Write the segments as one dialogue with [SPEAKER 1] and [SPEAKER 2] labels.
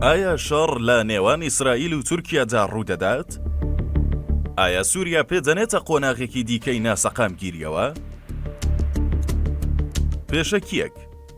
[SPEAKER 1] ئایا شەڕ لە نێوان ئیسرائیل و تورکیادا ڕوودەدات؟ ئایا سووریا پێدەنێتە قۆناغێکی دیکەی ناسەقام گیریەوە؟ پێشەکیەک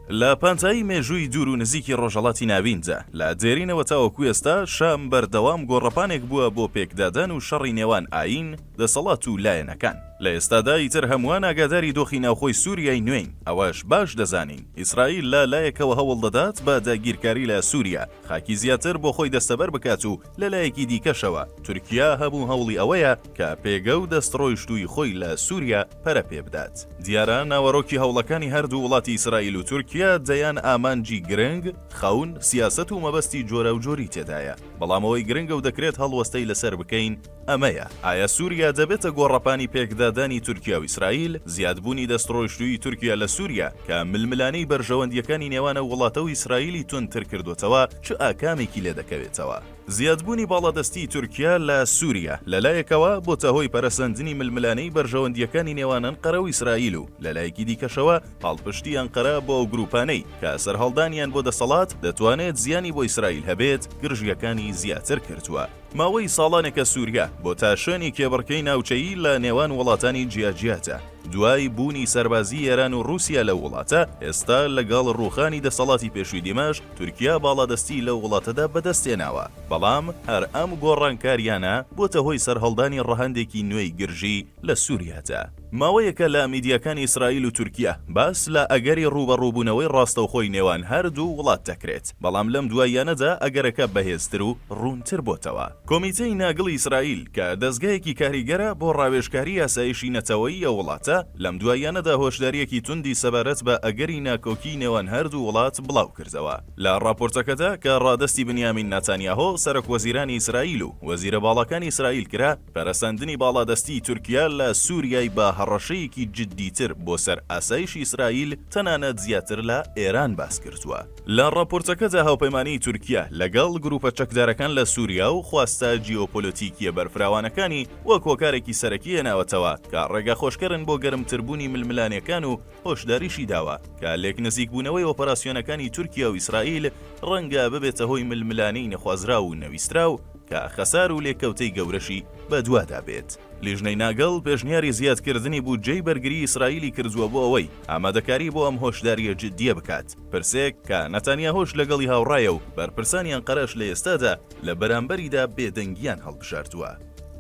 [SPEAKER 1] لە پانتایی مێژووی دوور و نزیکی ڕۆژهەڵاتی ناوینجا لە دێرینەوە تاوەکو ئێستا شام بەردەوام گۆڕەپانێک بووە بۆ پێکدادان و شەڕی نێوان ئاین، دەسەڵات و لایەنەکان. لە ئێستادا ئیتر هەمووان ئاگاداری دۆخی ناوخۆی سووریای نوێین. ئەوەش باش دەزانین ئیسرائیل لە لایەکەوە هەوڵ دەدات بە داگیرکاری لە سووریا خاکی زیاتر بۆ خۆی دەستەبەر بکات و لە لایەکی دیکەشەوە تورکیا هەبوو هەوڵی ئەوەیە کە پێگە و دەستڕۆیشتووی خۆی لە سووریا پەرە پێ بدات. دیارە ناوەڕۆکی هەوڵەکانی هەردوو وڵاتی ئیسرائیل و تورکیا دەیان ئامانجی گرنگ، خەون، سیاست و مەبەستی جۆرە و جۆری تێدایە. بەڵام ئەوەی گرنگە و دەکرێت هەڵوەستەی لەسەر بکەین ئەمەیە: ئایا سووریا دەبێتە گۆڕەپانی پێکدادانی تورکیا و ئیسرائیل؟ زیادبوونی دەستڕۆیشتووی تورکیا لە سووریا کە ململانەی بەرژەوەندیەکانی نێوانە وڵاتە و ئیسرائیلی تونتر کردوتەوە چ ئاکامێکی لێ دەکەوێتەوە؟ زیادبوونی باڵادەستی تورکیا لە سووریا لەلایەکەوە بۆتە هۆی پەرەسەندنی ململانەی بەرژەوەندیەکانی نێوان ئەنقەرە و ئیسرائیل و لەلایەکی دیکەشەوە پاڵپشتی ئەنقەرە بۆ گروپانەی کە سەرهەڵدانیان بۆ دەسەڵات دەتوانێت زیانی بۆ ئیسرائیل هەبێت گرژیەکانی زیاتر کردووە. ماوەی ساڵانێکە سووریا بۆ تا شوێنی کێبڕکەی ناوچەیی لە نێوان وڵاتانی جیاجیاتە. دوای بوونی سەربازی ئێران و رووسیا لە وڵاتە، ئێستا لەگەڵ ڕووخانی دەسەڵاتی پێشووی دیمەشق تورکیا باڵادەستی لە وڵاتەدا بەدەستێناوە. بەڵام هەر ئەم گۆڕانکاریانە بۆتە هۆی سەرهەڵدانی ڕەهەندێکی نوێی گرژی لە سووریادا. ماوەیەکە لە میدیاکانی ئیسرائیل و تورکیا باس لە ئەگەری ڕوبەڕووبوونەوەی ڕاستەوخۆی نێوان هەردوو وڵات دەکرێت. بەڵام لەم دواییانەدا ئەگەرەکە بەهێزتر و ڕوونتر بۆتەوە. کۆمیتەی ناگڵی ئیسرائیل کە دەستگایەکی کاریگەرە بۆ ڕاوێژکاری یاسایشی نەتەوەیی ئەو وڵاتە، لەم دواییانەدا هۆشداریەکی توندی سەبارەت بە ئەگەری ناکۆکی نێوان هەردوو وڵات بڵاو کردەوە. لە راپۆرتەکەدا کە ڕادەستی بنیامین نەتانیاهۆ سەرۆکوەزیرانی ئیسرائیل و وەزیرە باڵەکانی ئیسرائیل کرا، پەرەسەندنی باڵادەستی تورکیا لە سووریای بە هەڕەشەیەکی جددیتر بۆ سەر ئاسایشی ئیسرائیل تەنانەت زیاتر لە ئێران باس کردووە. لە راپۆرتەکەدا هاوپەیمانی تورکیا لەگەڵ گروپە چەکدارەکان لە سووریا و خواستە جیۆپۆلیتیکیە بەرفراوانەکانی وەک هۆکارێکی سەرەکی هێناوەتەوە کە ڕێگا خۆشکەرن بۆ گەرمتربوونی ململانیەکان و هۆشداریشی داوە کە لێک نزیکبوونەوەی ئۆپەراسیۆنەکانی تورکیا و ئیسرائیل ڕەنگە ببێتە هۆی ململانەی نەخوازرا و نەویسترا و کە خەسار و لێکەوتەی گەورەشی بەدوادا بێت. لیژنەی ناگەڵ پێشنیاری زیادکردنی بودجەی بەرگری ئیسرائیلی کردووە بۆ ئەوەی ئامادەکاری بۆ ئەم هۆشداریە جددیە بکات. پرسێک کە نەتانیاهۆش لەگەڵی هاوڕایە و بەرپرسانی ئەنقەرەش لە ئێستادا لە بەرامبەریدا بێدەنگیان هەڵبژاردووە.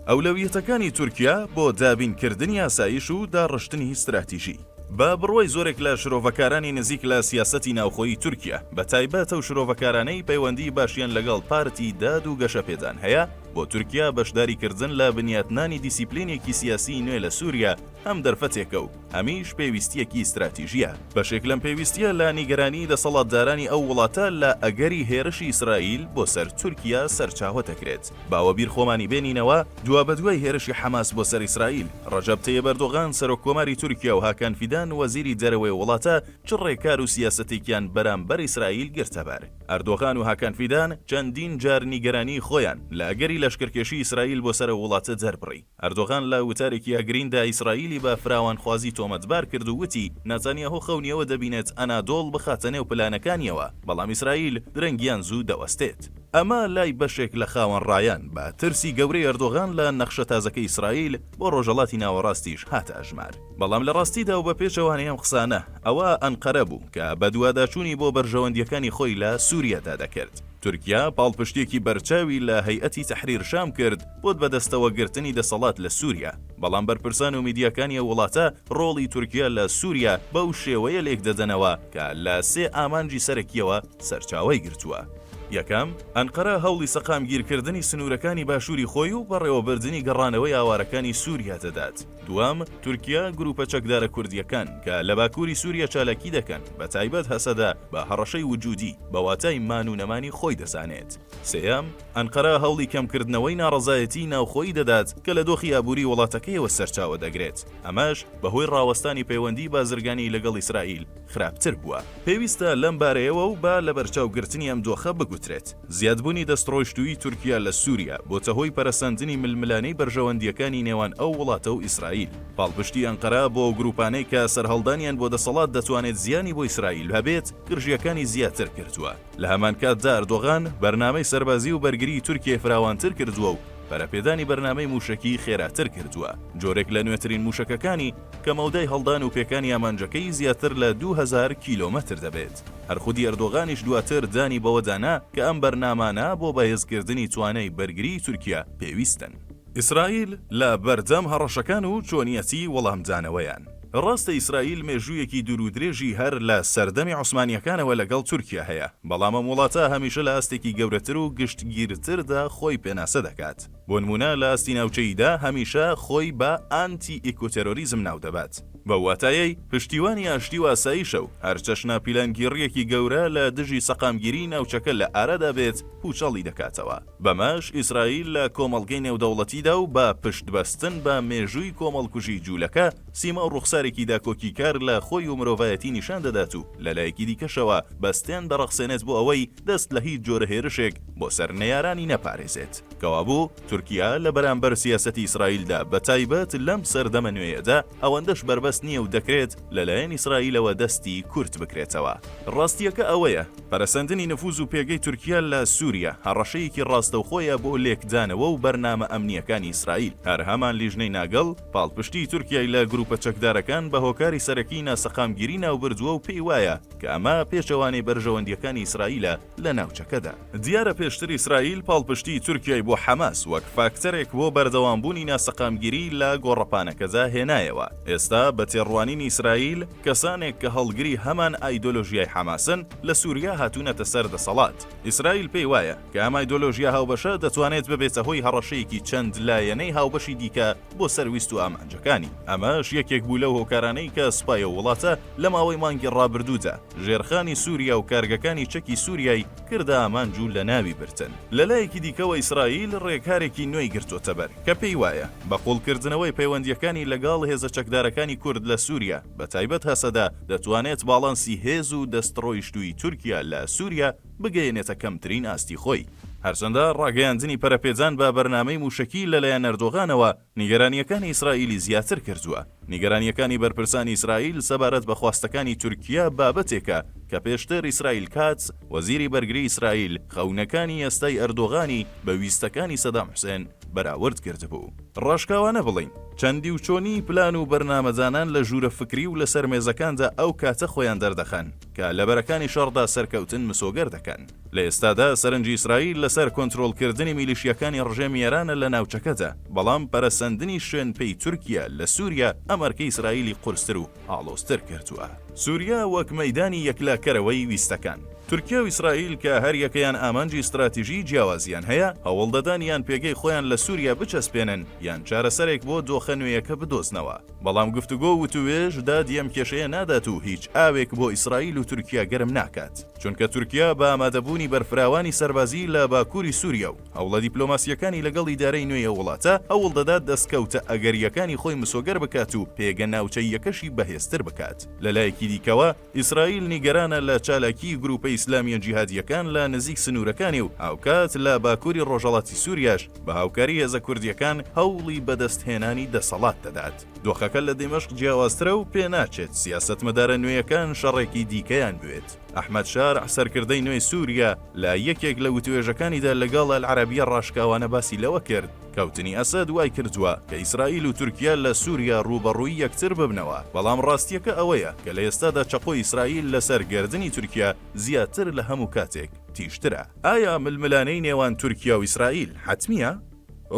[SPEAKER 1] ئەولەویەتەکانی تورکیا بۆ دابینکردنی ئاسایش و داڕشتنی استراتیژی. بە بڕوای زۆرێک لە شرۆڤەکارانی نزیک لە سیاسەتی ناوخۆیی تورکیا بە تایبەت ئەو شرۆڤەکارانەی پەیوەندی باشیان لەگەڵ پارتی داد و گەشەپێدان هەیە، بۆ تورکیا بەشداریکردن لە بنیاتنانی دیسیپلینێکی سیاسی نوێ لە سووریا هەم دەرفەتێکە و هەمیش پێویستیەکی استراتیژیە. بەشێک لەم پێویستیە لە نیگەرانی دەسەڵاتدارانی ئەو وڵاتە لە ئەگەری هێرشی ئیسرائیل بۆ سەر تورکیا سەرچاوە دەکرێت. باوە بیر خۆمانی بێنینەوە دوا بەدوای هێرشی حەماس بۆ سەر ئیسرائیل، ڕەجەب تەیب ئەردۆغان سەرۆککۆماری تورکیا و هاکان فیدان وەزیری دەرەوەی وڵاتە چ ڕێکار و سیاسەتێکیان بەرامبەر ئیسرائیل گرتەبەر. ئەردۆغان و هاکان فیدان چەندین جار نیگەرانی خۆیان لە ئەگەری لەشکرکێشی ئیسرائیل بۆ سەر وڵاتە دەربڕی. ئەردۆغان لە وتارێکی ئەگریندا ئیسرائیلی بە فراوانخوازی تۆمەتبار کرد و وتی نەتانیاهۆ خەونیەوە دەبینێت ئەنادۆڵ بخاتە نێو پلانەکانیەوە، بەڵام ئیسرائیل درەنگیان زوو دەوەستێت. ئەمە لای بەشێک لە خاوەنڕایان بە ترسی گەورەی ئەردۆغان لە نەخشە تازەکەی ئیسرائیل بۆ ڕۆژهەڵاتی ناوەڕاستیش هاتە ئەژمار. بەڵام لە ڕاستیدا و بە پێچەوانەی ئەم قسانە ئەوە ئەنقەرە بوو کە بە دوواداچوونی بۆ بەرژەوەندیەکانی خۆی لە سووریادا دەکرد. تورکیا پاڵپشتێکی بەرچاوی لە هەیئەتی تەحریر شام کرد بۆت بەدەستەوە گرتنی دەسەڵات لە سووریا. بەڵام بەرپرسان و میدیاکانی وڵاتە ڕۆڵی تورکیا لە سووریا بەو شێوەیە لێک دەدەنەوە کە لە سێ ئامانجی سەرەکیەوە سەرچاوەی گرتووە. یەکەم، ئەنقەرە هەوڵی سەقامگیرکردنی سنوورەکانی باشووری خۆی و بەڕێوەبردننی گەڕانەوەی ئاوارەکانی سووریا دەدات. دوام، تورکیا گروپە چەکدارە کوردیەکان کە لە باکووری سووریا چالاکی دەکەن، بە تایبەت هەسەدا بە هەڕەشەی وجودی بە واتای مان و نەمانی خۆی دەزانێت. سێەم، ئەنقەرە هەوڵی کەمکردنەوەی ناڕەزایەتی ناوخۆیی دەدات کە لە دۆخی ئابووری وڵاتەکەیەوە سەرچاوە دەگرێت. ئەمەش بەهۆی ڕاوەستانی پەیوەندی بازرگانی لەگەڵ ئیسرائیل خراپتر بووە. پێویستە لەم بارەیەوە و با لە بەرچاوگرتنی ئەم دۆخە بگوت وترێت زیادبوونی دەستڕۆیشتووی تورکیا لە سووریا بۆتە هۆی پەرەسەندنی ململانەی بەرژەوەندیەکانی نێوان ئەو وڵاتە و ئیسرائیل. پاڵپشتی ئەنقەرە بۆ گروپانەی کە سەرهەڵدانیان بۆ دەسەڵات دەتوانێت زیانی بۆ ئیسرائیل هەبێت گرژیەکانی زیاتر کردووە. لە هەمان کاتدا ئەردۆغان بەرنامەی سەربازی و بەرگری تورکیای فراوانتر کردووە و بەرەپێدانی بەرنامەی موشکی خێراتر کردووە. جۆرێک لە نوێترین موشکەکانی کە مەودای هەڵدان و پێکانی ئامانجەکەی زیاتر لە 2000 کیلۆمەتر دەبێت. هەرخودی ئەردۆغانیش دواتر دانی بەوەدانا کە ئەم بەرنامانە بۆ بەهێزکردنی توانای بەرگری تورکیا پێویستن. ئیسرائیل لە بەردەم هەڕەشەکان و چۆنیەتی وەڵامدانەوەیان. ڕاستە ئیسرائیل مێژوویەکی دوور و درێژی هەر لە سەردەمی عوسمانیەکانەوە لەگەڵ تورکیا هەیە، بەڵام ئەم وڵاتە هەمیشە لە ئاستێکی گەورەتر و گشتگیرتردا خۆی پێناسە دەکات. بۆ نمونە لە ئاستی ناوچەیدا هەمیشە خۆی بە ئانتی ئیکۆتێرۆریزم ناو دەبات. بە واتایەی پشتیوانی ئاشتی و ئاساییشە و هەرچەشنا پیلانگیریەکی گەورە لە دژی سەقامگیری ناوچەکە لە ئارەدا بێت پوچەڵی دەکاتەوە. بەماش ئیسرائیل لە کۆمەڵگەی نێودەوڵەتیدا و بە پشتبەستن بە مێژووی کۆمەڵکوژی جوولەکە سیما و ڕوخسارێکی داکۆکیکار لە خۆی و مرۆڤایەتی نیشان دەدات و لەلایەکی دیکەشەوە بەستیان دەڕەخسێنێت بۆ ئەوەی دەست لە هیچ جۆرە هێرشێک بۆ سەر نەیارانی نەپارێزێت. کەوابوو تورکیا لە بەرامبەر سیاسەتی ئیسرائیلدا بەتایبەت لەم سەردەمە نوێیەدا ئەوەندەش بەربەست نییە و دەکرێت لەلایەن ئیسرائیلەوە دەستی کورت بکرێتەوە. ڕاستیەکە ئەوەیە پەرەسەندنی نەفوز و پێگەی تورکیا لە سووریا هەڕەشەیەکی ڕاستەوخۆیە بۆ لێکدانەوە و بەرنامە ئەمنیەکانی ئیسرائیل. هەر هەمان لیژنەی ناگەڵ پاڵپشتی تورکیای لە گروپە چەکدارەکان بە هۆکاری سەرەکی ناسەقامگیری ناوبردووە و پێی وایە کە ئەمە پێچەوانەی بەرژەوەندیەکانی ئیسرائیلە لە ناوچەکەدا. دیارە پێشتر ئیسرائیل پاڵپشتی تورکیای بۆ حەماس وەک فاکتەرێک بۆ بەردەوامبوونی ناسەقامگیری لە گۆڕەپانەکەدا هێنایەوە. ئێستا بە تێڕوانینی ئیسرائیل کەسانێک کە هەڵگری هەمان ئایدۆلۆژیای حەماسن لە سووریا هاتوونەتە سەر دەسەڵات. ئیسرائیل پێی وایە کە ئەم ئایدۆلۆژیا هاوبەشە دەتوانێت ببێتە هۆی هەڕەشەیەکی چەند لایەنەی هاوبەشی دیکە بۆ سەرویست و ئامانجەکانی. ئەمەش یەکێک بوو لەو هۆکارانەی کە سوپایە وڵاتە لە ماوەی مانگی ڕابردوودا ژێرخانی سووریا و کارگەکانی چەکی سووریای کردە ئامانج و لە ناوی برتن. لەلایەکی دیکەوە ئیسرائیل ڕێکارێکی نوێی گرتوۆتە بەر کە پێی وایە بە قوڵکردنەوەی پەیوەندیەکانی لەگەڵ هێزە چەکدارەکانی کورد لە سووریا بە تایبەت هەسەدا دەتوانێت باڵانسی هێز و دەستڕۆیشتووی تورکیا لە سووریا بگەیەنێتە کەمترین ئاستی خۆی. هەرچەندە ڕاگەیاندنی پەرەپێجان بە بەرنامەی موشکی لەلایەن ئەردۆغانەوە نیگەرانیەکانی ئیسرائیلی زیاتر کردووە. نیگەرانیەکانی بەرپرسانی ئیسرائیل سەبارەت بە خواستەکانی تورکیا بابەتێکە کە پێشتر ئیسرائیل کاتس وەزیری بەرگری ئیسرائیل خەونەکانی ئێستای ئەردۆغانی بە ویستەکانی سەدام حوسێن بەراورد کردبوو. ڕاشکاوانە بڵین چەندی و چۆنی پلان و بەرنامەزانان لە ژوورە فکری و لەسەر مێزەکاندا ئەو کاتە خۆیان دەردەخەن کە لە بەرەکانی شەڕدا سەرکەوتن مسۆگەر دەکەن. لە ئێستادا سەرنجی ئیسرائیل لەسەر کۆنتڕۆڵکردنی میلیشیەکانی ڕژێمی ئێرانە لە ناوچەکەدا، بەڵام پەرەسەندنی شوێنپێی تورکیا لە سووریا ئەمەرکەی ئیسرائیلی قورستر و ئاڵۆستر کردووە. سووریا وەک مەیدانی یەکلاکەرەوەی ویستەکان. تورکیا و ئیسرائیل کە هەر یەکەیان ئامانجی استراتیژی جیاوازیان هەیە هەوڵدەدانیان پێگەی خۆیان لە سووریا بچەسپێنن یان چارەسەرێک بۆ دۆخە نوێیەکە بدۆزنەوە. بەڵام گفتوگۆ وتوێژ دادی ئەم کێشەیە نادات و هیچ ئاوێک بۆ ئیسرائیل و تورکیا گەرم ناکات، چونکە تورکیا بە ئامادەبوونی بەرفراوانی سەربازی لە باکووری سووریا و هەوڵە دیپلۆماسیەکانی لەگەڵ ئیدارەی نوێی وڵاتە هەوڵ دەدات دەستکەوتە ئەگەریەکانی خۆی مسۆگەر بکات و پێگە ناوچەیەکەشی بەهێزتر بکات. لەلایەکی دیکەوە ئیسرائیل نیگەرانە لە چالاکی گروپە ئیسلامیە جیهادیەکان لە نزیک سنوورەکانی و هاوکات لە باکووری ڕۆژهەڵاتی سووریاش بە هاوکاری هێزە کوردیەکان هەوڵی بەدەستهێنانی دەسەڵات دەدات. دۆخەکە لە دمەشق جیاوازترە و پێ ناچێت سیاسەتمەدارە نوێیەکان شەڕێکی دیکەیان بوێت. ئەحمەد شارع سەرکردەی نوێی سووریا لە یەکێک لە وتوێژەکانیدا لەگەڵ ئەلعەرەبیە ڕاشکاوانە باسی لەوە کرد کەوتنی ئەسەد وای کردووە کە ئیسرائیل و تورکیا لە سووریا ڕوبەڕووی یەکتر ببنەوە، بەڵام ڕاستیەکە ئەوەیە کە لە ئێستادا چەقۆی ئیسرائیل لەسەر گردنی تورکیا زیاتر لە هەموو کاتێک تیشترە. ئایا ململانەی نێوان تورکیا و ئیسرائیل حتمیە؟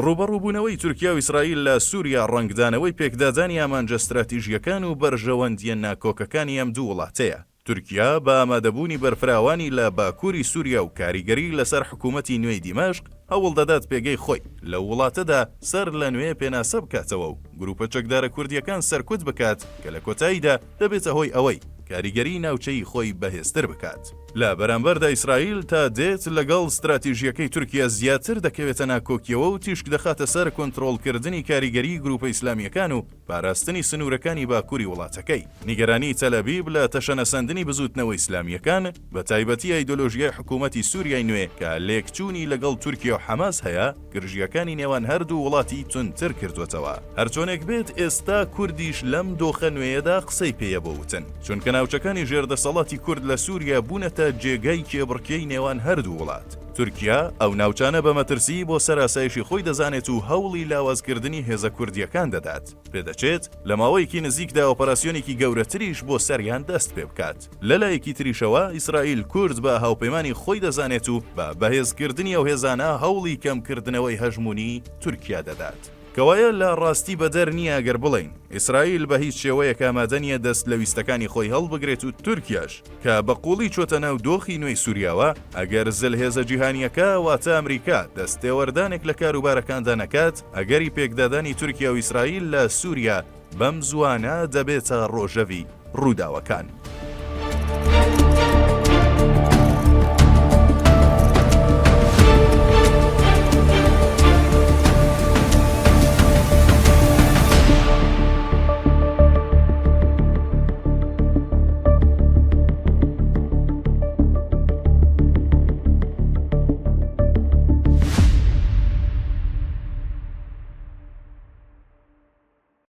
[SPEAKER 1] ڕوبەڕووبوونەوەی تورکیا و ئیسرائیل لە سووریا ڕەنگدانەوەی پێکدادانی ئامانجە استراتیژیەکان و بەرژەوەندیە ناکۆکەکانی ئەم دوو وڵاتەیە. تورکیا بە ئامادەبوونی بەرفراوانی لە باکووری سووریا و کاریگەری لەسەر حکوومەتی نوێی دیمەشق هەوڵ دەدات پێگەی خۆی لە وڵاتەدا سەر لە نوێ پێناسە بکاتەوە و گروپە چەکدارە کوردیەکان سەرکوت بکات کە لە کۆتاییدا دەبێتە هۆی ئەوەی کاریگەری ناوچەی خۆی بەهێزتر بکات. لە بەرامبەردا ئیسرائیل تا دێت لەگەڵ استراتیژیەکەی تورکیا زیاتر دەکەوێتە ناکۆکیەوە و تیشک دەخاتە سەر کۆنتڕۆڵکردنی کاریگەری گروپە ئیسلامیەکان و پاراستنی سنوورەکانی باکووری وڵاتەکەی. نیگەرانی تەلەڤیڤ لە تەشەنەسەندنی بزوتنەوەی ئیسلامیەکان بە تایبەتی ئایدۆلۆژیای حکوومەتی سووریای نوێ کە لێکچوونی لەگەڵ تورکیا و حەماس هەیە گرژیەکانی نێوان هەردوو وڵاتی تونتر کردوێتەوە. هەرچۆنێک بێت ئێستا کوردیش لەم دۆخە نوێیەدا قسەی پێیە بۆوتن چونکە ناوچەکانی ژێردەسەڵاتی کورد لە سووریا بوونەتە جێگای کێبڕکێی نێوان هەردوو وڵات. تورکیا ئەو ناوچانە بە مەترسی بۆ سەراسایشی خۆی دەزانێت و هەوڵی لاوازکردنی هێزە کوردیەکان دەدات. پێدەچێت لە ماوەیەکی نزیکدا ئۆپەراسیۆنێکی گەورەتریش بۆ سەریان دەست پێ بکات. لەلایەکی تریشەوە ئیسرائیل کورد بە هاوپەیمانی خۆی دەزانێت و بە بەهێزکردنی ئەو هێزانە هەوڵی کەمکردنەوەی هەژمونی تورکیا دەدات. کەوایە لە ڕاستی بەدەر نییە گەر بڵین ئیسرائیل بە هیچ شێوەیەک ئامادەنیە دەست لە ویستەکانی خۆی هەڵبگرێت و تورکیاش کە بە قوڵی چۆتە ناو دۆخی نوێی سووریاوە ئەگەر زل هێزە جیهانیەکە واتە ئەمریکا دەستێوەردانێک لە کاروبارەکاندا نەکات ئەگەری پێکدادانی تورکیا و ئیسرائیل لە سووریا بەم زوانە دەبێتە ڕۆژەوی ڕووداوەکان.